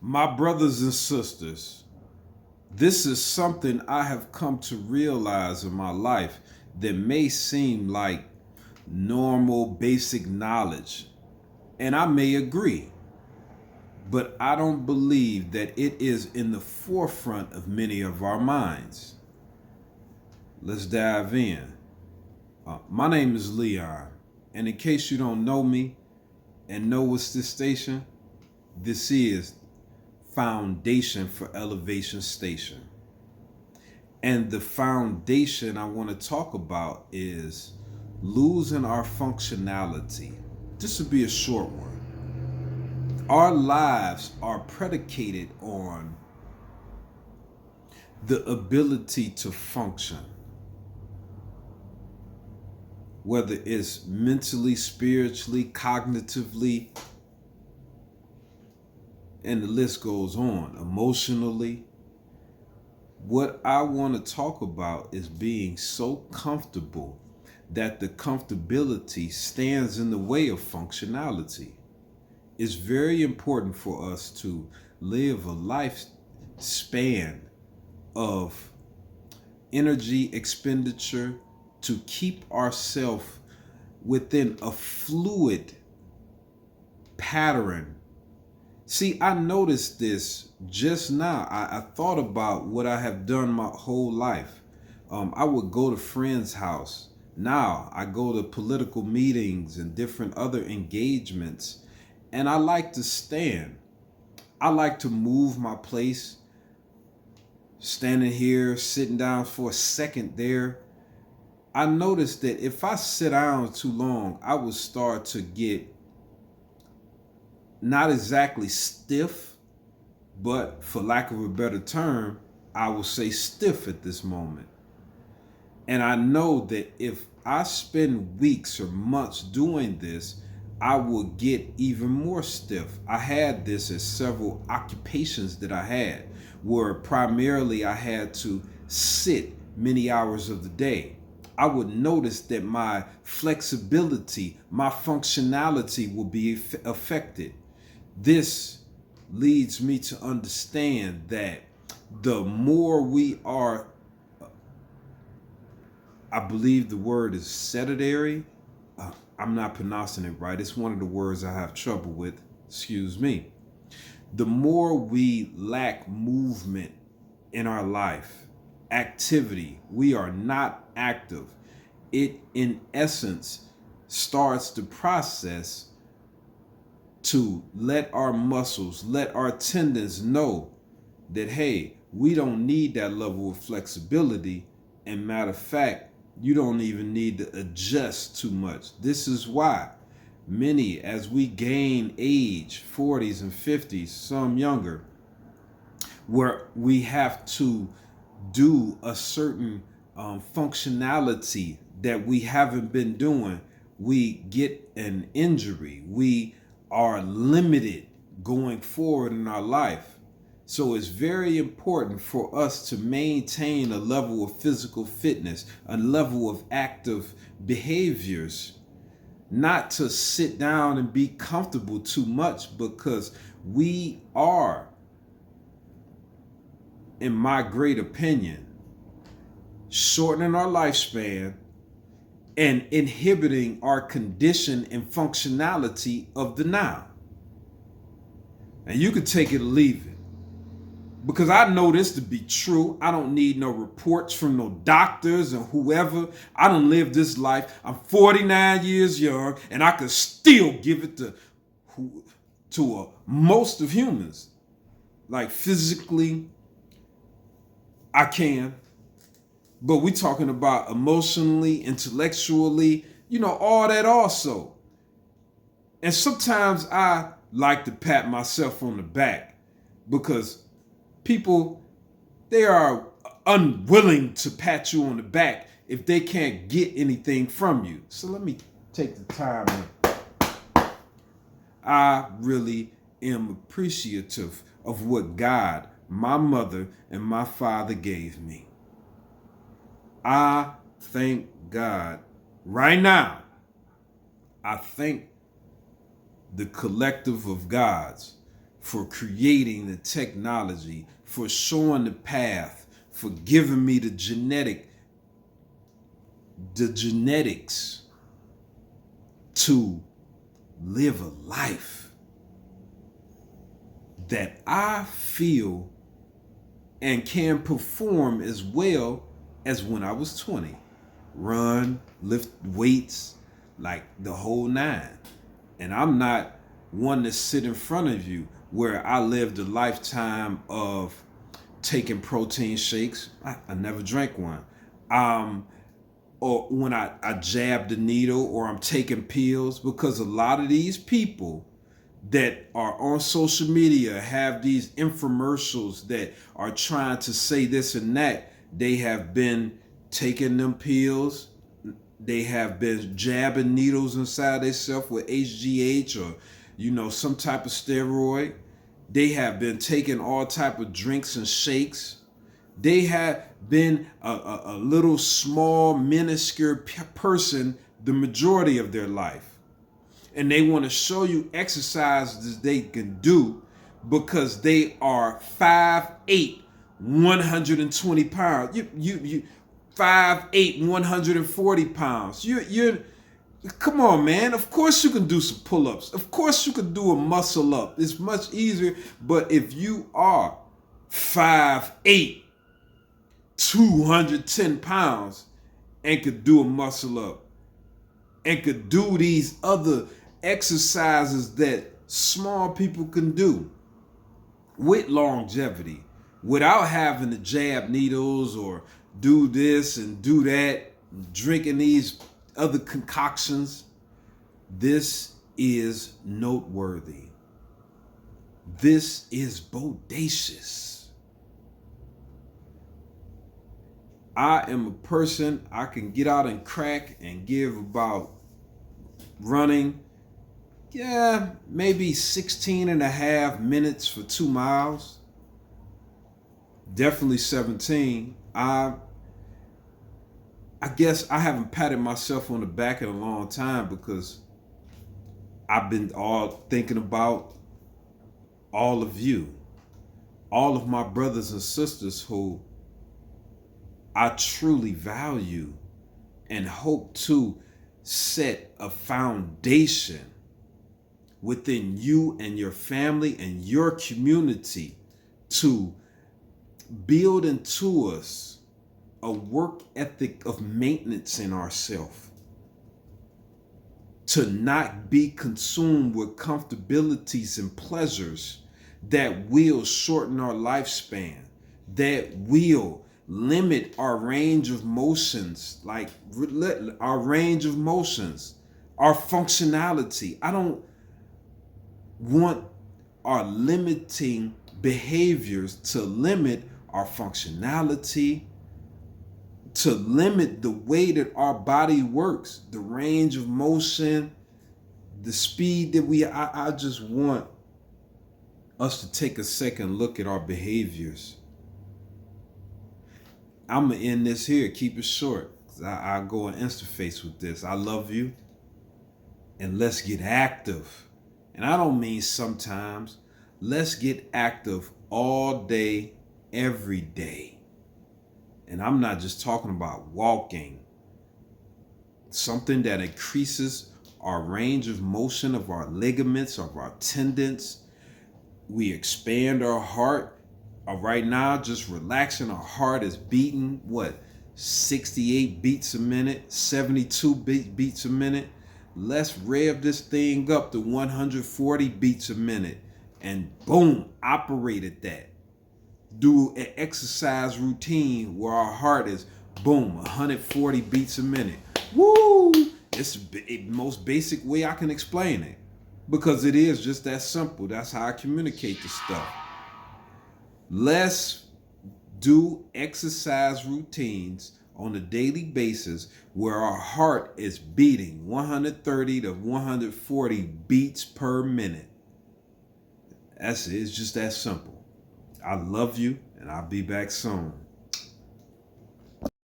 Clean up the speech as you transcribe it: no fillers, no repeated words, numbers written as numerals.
My brothers and sisters, this is something I have come to realize in my life that may seem like normal, basic knowledge, and I may agree, but I don't believe that it is in the forefront of many of our minds. Let's dive in. My name is Leon, and in case you don't know me and know what's this station, this is Foundation for Elevation Station. And the foundation I want to talk about is losing our functionality. This will be a short one. Our lives are predicated on the ability to function, whether it's mentally, spiritually, cognitively, and the list goes on, emotionally. What I want to talk about is being so comfortable that the comfortability stands in the way of functionality. It's very important for us to live a lifespan of energy expenditure to keep ourselves within a fluid pattern. See, I noticed this just now. I thought about what I have done my whole life. I would go to friends' house. Now I go to political meetings and different other engagements, and I like to stand. I like to move my place, standing here, sitting down for a second there. I noticed that if I sit down too long, I would start to get not exactly stiff, but for lack of a better term, I will say stiff at this moment. And I know that if I spend weeks or months doing this, I will get even more stiff. I had this as several occupations that I had, where primarily I had to sit many hours of the day. I would notice that my flexibility, my functionality will be affected. This leads me to understand that the more we are, I believe the word is sedentary. I'm not pronouncing it right. It's one of the words I have trouble with. Excuse me. The more we lack movement in our life, activity, we are not active. It, in essence, starts the process to let our muscles, let our tendons know that, hey, we don't need that level of flexibility. And matter of fact, you don't even need to adjust too much. This is why many, as we gain age, 40s and 50s, some younger, where we have to do a certain functionality that we haven't been doing, we get an injury. We are limited going forward in our life. So it's very important for us to maintain a level of physical fitness, a level of active behaviors, not to sit down and be comfortable too much, because we are, in my great opinion, shortening our lifespan and inhibiting our condition and functionality of the now. And you can take it or leave it. Because I know this to be true. I don't need no reports from no doctors or whoever. I don't live this life. I'm 49 years young, and I could still give it to most of humans. Like physically, I can. But we're talking about emotionally, intellectually, all that also. And sometimes I like to pat myself on the back, because people, they are unwilling to pat you on the back if they can't get anything from you. So let me take the time. I really am appreciative of what God, my mother, and my father gave me. I thank God right now. I thank the collective of gods for creating the technology, for showing the path, for giving me the genetics to live a life that I feel and can perform as well as when I was 20. Run, lift weights, like the whole nine. And I'm not one to sit in front of you where I lived a lifetime of taking protein shakes. I never drank one. Or when I jab the needle, or I'm taking pills, because a lot of these people that are on social media have these infomercials that are trying to say this and that. They have been taking them pills. They have been jabbing needles inside themselves with HGH or, some type of steroid. They have been taking all type of drinks and shakes. They have been a little small, minuscule person the majority of their life. And they want to show you exercises they can do because they are 5'8", 120 pounds. You 5'8", 140 pounds. You're come on, man. Of course you can do some pull-ups. Of course you can do a muscle up. It's much easier. But if you are 5'8", 210 pounds and could do a muscle up and could do these other exercises that small people can do with longevity without having to jab needles or do this and do that, drinking these other concoctions, this is noteworthy. This is bodacious. I am a person, I can get out and crack and give about running, maybe 16 and a half minutes for 2 miles. Definitely 17. I guess I haven't patted myself on the back in a long time because I've been all thinking about all of you, all of my brothers and sisters who I truly value and hope to set a foundation within you and your family and your community to build into us a work ethic of maintenance in ourselves, to not be consumed with comfortabilities and pleasures that will shorten our lifespan, that will limit our range of motions, like our range of motions, our functionality. I don't want our limiting behaviors to limit our functionality, to limit the way that our body works, the range of motion, the speed that I just want us to take a second look at our behaviors. I'm going to end this here, keep it short. I go in interface with this. I love you. And let's get active. And I don't mean sometimes. Let's get active all day, every day. And I'm not just talking about walking. Something that increases our range of motion of our ligaments, of our tendons. We expand our heart. Right now, just relaxing, our heart is beating, 68 beats a minute, 72 beats a minute. Let's rev this thing up to 140 beats a minute and boom, operate at that. Do an exercise routine where our heart is boom, 140 beats a minute. Woo! It's the most basic way I can explain it because it is just that simple. That's how I communicate the stuff. Let's do exercise routines on a daily basis where our heart is beating 130 to 140 beats per minute. That's it. It's just that simple. I love you, and I'll be back soon.